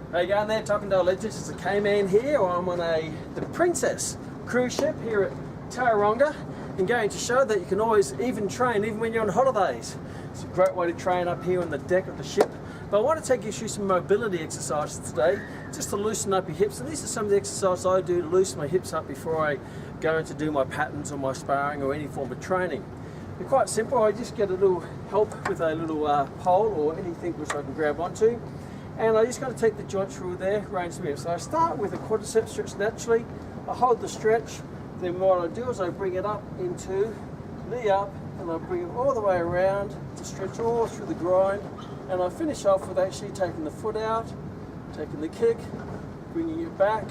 How you going there, Taekwondo legends? It's a K-Man here. I'm on the Princess cruise ship here at Tauranga, and going to show that you can always even train even when you're on holidays. It's a great way to train up here on the deck of the ship. But I want to take you through some mobility exercises today, just to loosen up your hips. And these are some of the exercises I do to loosen my hips up before I go in to do my patterns or my sparring or any form of training. They're quite simple. I just get a little help with a little pole or anything which I can grab onto. And I just got to take the joint through there, range of moves. So I start with a quadricep stretch naturally. I hold the stretch. Then what I do is I bring it up into knee up, and I bring it all the way around to stretch all through the groin. And I finish off with actually taking the foot out, taking the kick, bringing it back,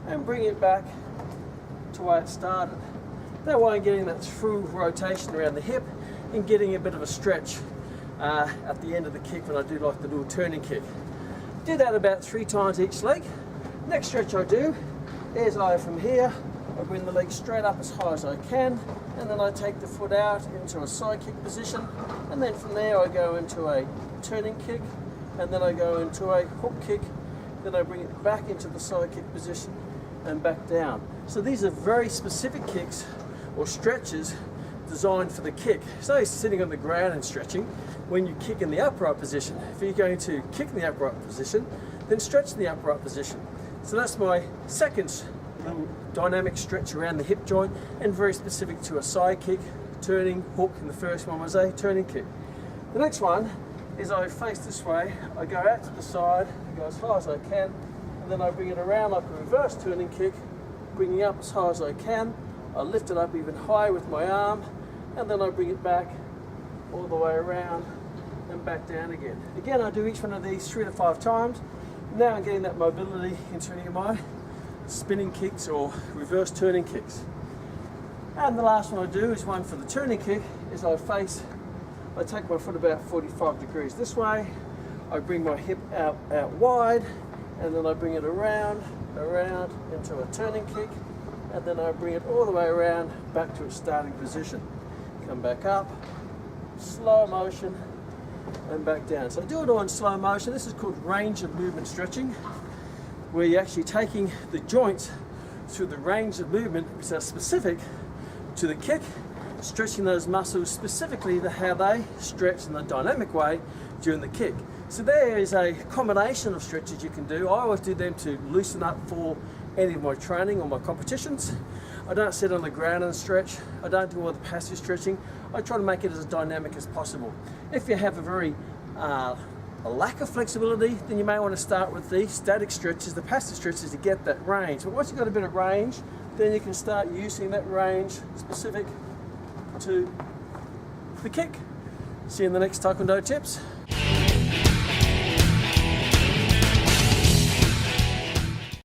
and bringing it back to where it started. That way I'm getting that through rotation around the hip and getting a bit of a stretch at the end of the kick when I do like the little turning kick. Do that about 3 times each leg. Next stretch I do is from here, I bring the leg straight up as high as I can, and then I take the foot out into a side kick position, and then from there I go into a turning kick, and then I go into a hook kick, then I bring it back into the side kick position and back down. So these are very specific kicks or stretches designed for the kick. So sitting on the ground and stretching, when you kick in the upright position, if you're going to kick in the upright position, then stretch in the upright position. So that's my second little dynamic stretch around the hip joint, and very specific to a side kick, turning, hook, and the first one was a turning kick. The next one is I face this way, I go out to the side, I go as high as I can, and then I bring it around like a reverse turning kick, bringing up as high as I can. I lift it up even higher with my arm, and then I bring it back all the way around and back down again. Again, I do each one of these 3 to 5 times. Now I'm getting that mobility into any of my spinning kicks or reverse turning kicks. And the last one I do is one for the turning kick, is I take my foot about 45 degrees this way, I bring my hip out wide, and then I bring it around into a turning kick, and then I bring it all the way around back to its starting position. Come back up, slow motion, and back down. So I do it all in slow motion. This is called range of movement stretching, where you're actually taking the joints through the range of movement which are specific to the kick, stretching those muscles specifically to how they stretch in a dynamic way during the kick. So there is a combination of stretches you can do. I always do them to loosen up for any of my training or my competitions. I don't sit on the ground and stretch. I don't do all the passive stretching. I try to make it as dynamic as possible. If you have a lack of flexibility, then you may want to start with the static stretches, the passive stretches, to get that range. But once you've got a bit of range, then you can start using that range specific to the kick. See you in the next Taekwondo tips.